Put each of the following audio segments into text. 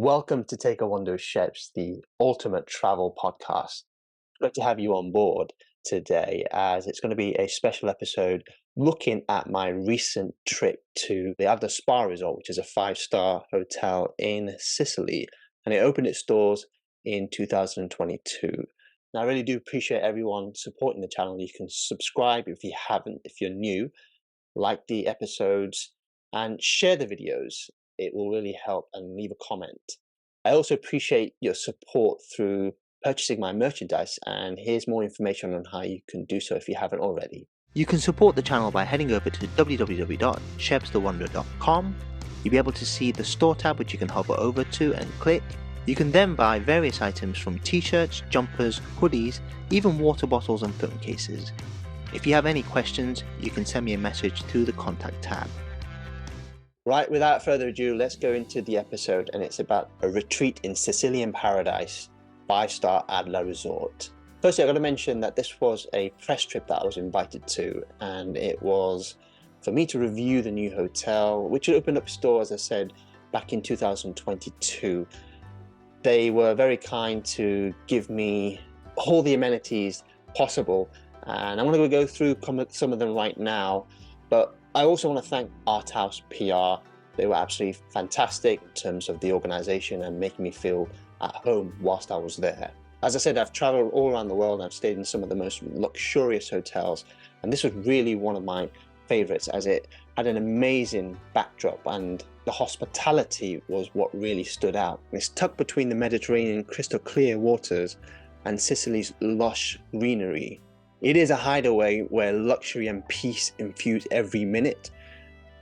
Welcome to Take a Wander with Shebs, the ultimate travel podcast. Great to have you on board today, as it's going to be a special episode looking at my recent trip to the Adler Spa Resort, which is a 5-star hotel in Sicily, and it opened its doors in 2022. Now, I really do appreciate everyone supporting the channel. You can subscribe if you haven't, if you're new, like the episodes, and share the videos. It will really help, and leave a comment. I also appreciate your support through purchasing my merchandise, and here's more information on how you can do so if you haven't already. You can support the channel by heading over to www.shebsthewanderer.com. You'll be able to see the store tab, which you can hover over to and click. You can then buy various items from t-shirts, jumpers, hoodies, even water bottles and phone cases. If you have any questions, you can send me a message through the contact tab. Right, without further ado, let's go into the episode, and it's about a retreat in Sicilian paradise, 5-star Adler Resort. Firstly, I've got to mention that this was a press trip that I was invited to, and it was for me to review the new hotel, which opened up its doors, as I said, back in 2022. They were very kind to give me all the amenities possible, and I'm going to go through some of them right now, but I also want to thank Art House PR. They were absolutely fantastic in terms of the organization and making me feel at home whilst I was there. As I said, I've traveled all around the world. I've stayed in some of the most luxurious hotels, and this was really one of my favorites, as it had an amazing backdrop, and the hospitality was what really stood out. It's tucked between the Mediterranean crystal clear waters and Sicily's lush greenery. It is a hideaway where luxury and peace infuse every minute.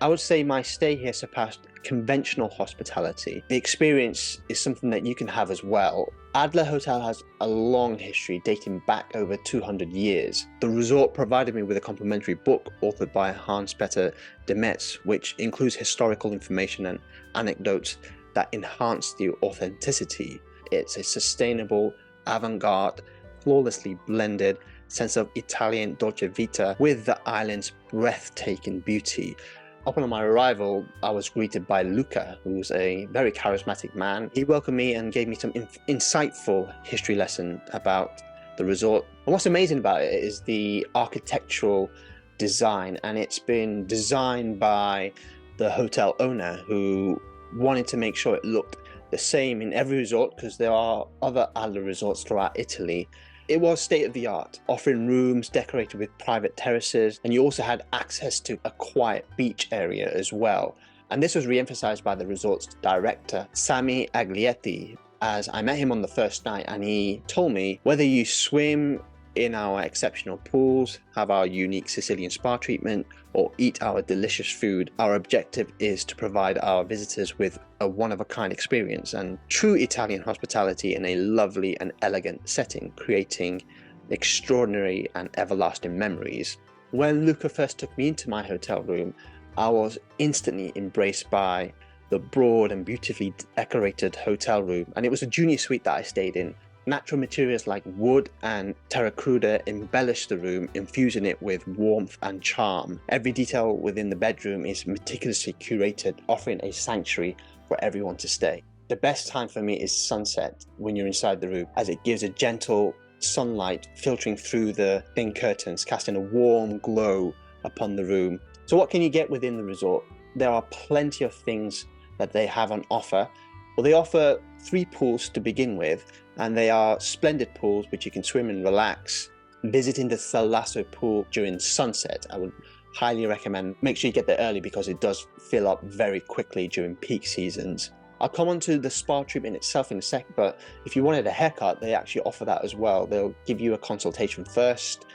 I would say my stay here surpassed conventional hospitality. The experience is something that you can have as well. Adler Hotel has a long history dating back over 200 years. The resort provided me with a complimentary book authored by Hans-Peter Demetz, which includes historical information and anecdotes that enhance the authenticity. It's a sustainable, avant-garde, flawlessly blended sense of Italian dolce vita with the island's breathtaking beauty. Upon my arrival, I was greeted by Luca, who's a very charismatic man. He welcomed me and gave me some insightful history lesson about the resort. And what's amazing about it is the architectural design, and it's been designed by the hotel owner, who wanted to make sure it looked the same in every resort, because there are other Adler resorts throughout Italy. It was state-of-the-art, offering rooms decorated with private terraces, and you also had access to a quiet beach area as well. And this was re-emphasized by the resort's director, Sami Aglietti, as I met him on the first night, and he told me, whether you swim in our exceptional pools, have our unique Sicilian spa treatment, or eat our delicious food, our objective is to provide our visitors with a one-of-a-kind experience and true Italian hospitality in a lovely and elegant setting, creating extraordinary and everlasting memories. When Luca first took me into my hotel room, I was instantly embraced by the broad and beautifully decorated hotel room, and it was a junior suite that I stayed in. Natural materials like wood and terracotta embellished the room, infusing it with warmth and charm. Every detail within the bedroom is meticulously curated, offering a sanctuary for everyone to stay. The best time for me is sunset when you're inside the room, as it gives a gentle sunlight filtering through the thin curtains, casting a warm glow upon the room. So what can you get within the resort? There are plenty of things that they have on offer. Well, they offer 3 pools to begin with, and they are splendid pools which you can swim and relax. Visiting the Salasso pool during sunset, I would highly recommend. Make sure you get there early, because it does fill up very quickly during peak seasons. I'll come on to the spa treatment itself in a sec, but if you wanted a haircut, they actually offer that as well. They'll give you a consultation first,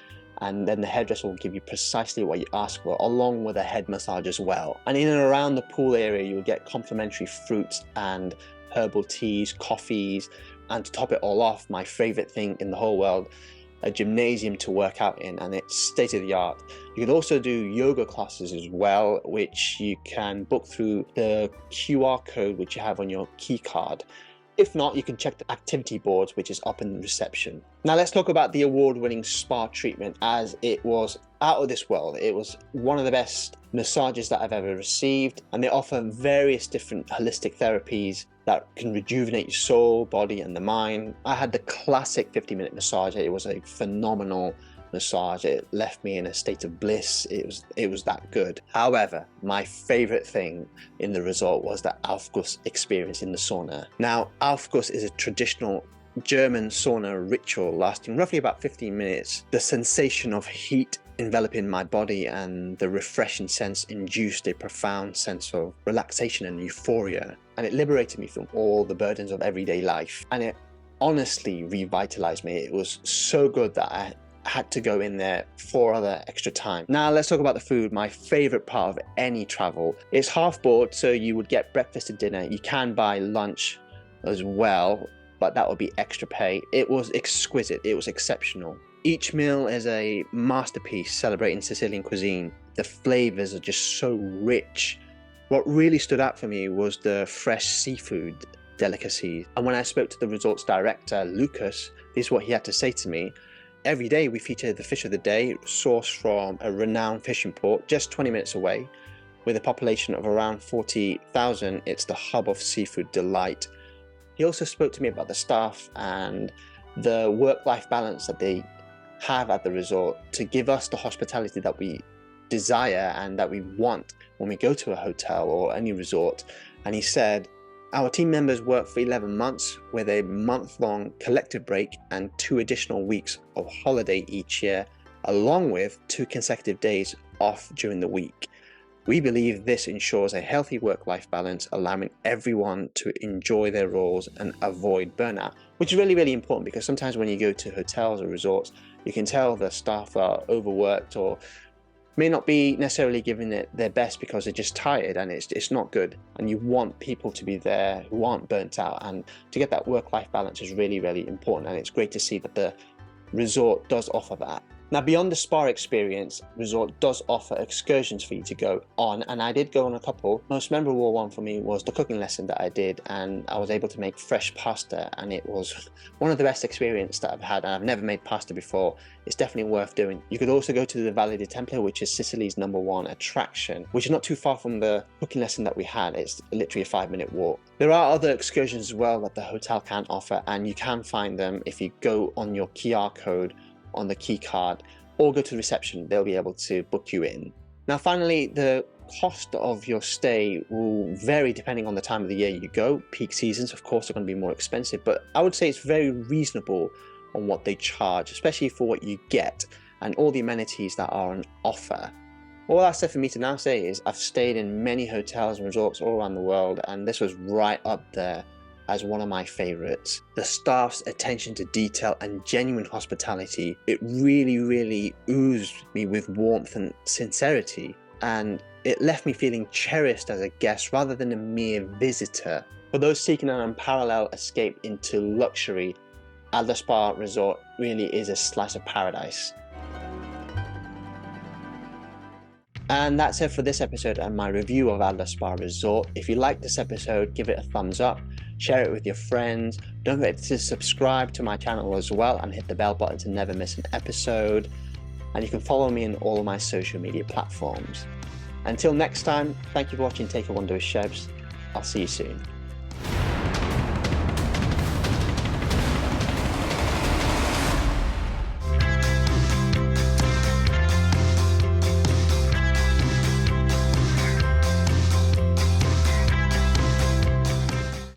and then the hairdresser will give you precisely what you ask for, along with a head massage as well. And in and around the pool area, you'll get complimentary fruits and herbal teas, coffees, and to top it all off, my favorite thing in the whole world, a gymnasium to work out in, and it's state-of-the-art. You can also do yoga classes as well, which you can book through the QR code which you have on your key card. If not, you can check the activity boards, which is up in the reception. Now let's talk about the award-winning spa treatment, as it was out of this world. It was one of the best massages that I've ever received, and they offer various different holistic therapies that can rejuvenate your soul, body, and the mind. I had the classic 50-minute massage. It was a phenomenal massage. It left me in a state of bliss. It was that good. However, my favorite thing in the resort was the Aufguss experience in the sauna. Now, Aufguss is a traditional German sauna ritual lasting roughly about 15 minutes. The sensation of heat enveloping my body and the refreshing sense induced a profound sense of relaxation and euphoria, and it liberated me from all the burdens of everyday life, and it honestly revitalized me. It was so good that I had to go in there 4 other extra times. Now let's talk about the food, my favorite part of any travel. It's half board, so you would get breakfast and dinner. You can buy lunch as well, but that would be extra pay. It was exquisite. It was exceptional. Each meal is a masterpiece celebrating Sicilian cuisine. The flavors are just so rich. What really stood out for me was the fresh seafood delicacies. And when I spoke to the resort's director, Lucas, this is what he had to say to me. Every day we feature the fish of the day, sourced from a renowned fishing port just 20 minutes away. With a population of around 40,000, it's the hub of seafood delight. He also spoke to me about the staff and the work-life balance that they have at the resort to give us the hospitality that we desire and that we want when we go to a hotel or any resort. And he said, our team members work for 11 months with a month-long collective break and 2 additional weeks of holiday each year, along with 2 consecutive days off during the week. We believe this ensures a healthy work-life balance, allowing everyone to enjoy their roles and avoid burnout, which is really, really important, because sometimes when you go to hotels or resorts, you can tell the staff are overworked or may not be necessarily giving it their best because they're just tired, and it's not good. And you want people to be there who aren't burnt out, and to get that work-life balance is really, really important, and it's great to see that the resort does offer that. Now, beyond the spa experience, resort does offer excursions for you to go on, and I did go on a couple. Most memorable one for me was the cooking lesson that I did, and I was able to make fresh pasta, and it was one of the best experiences that I've had, and I've never made pasta before. It's definitely worth doing. You could also go to the Valle di Tempio, which is Sicily's #1 attraction, which is not too far from the cooking lesson that we had. It's literally a 5-minute walk. There are other excursions as well that the hotel can offer, and you can find them if you go on your QR code on the key card, or go to reception. They'll be able to book you in. Now finally, the cost of your stay will vary depending on the time of the year you go. Peak seasons, of course, are going to be more expensive, but I would say it's very reasonable on what they charge, especially for what you get and all the amenities that are on offer. All that's left for me to now say is I've stayed in many hotels and resorts all around the world, and this was right up there as one of my favorites. The staff's attention to detail and genuine hospitality, it really, really oozed me with warmth and sincerity, and it left me feeling cherished as a guest rather than a mere visitor. For those seeking an unparalleled escape into luxury, Adler Spa Resort really is a slice of paradise. And that's it for this episode and my review of Adler Spa Resort. If you liked this episode, give it a thumbs up, share it with your friends. Don't forget to subscribe to my channel as well and hit the bell button to never miss an episode. And you can follow me on all of my social media platforms. Until next time, thank you for watching Take a Wander with Shebs. I'll see you soon.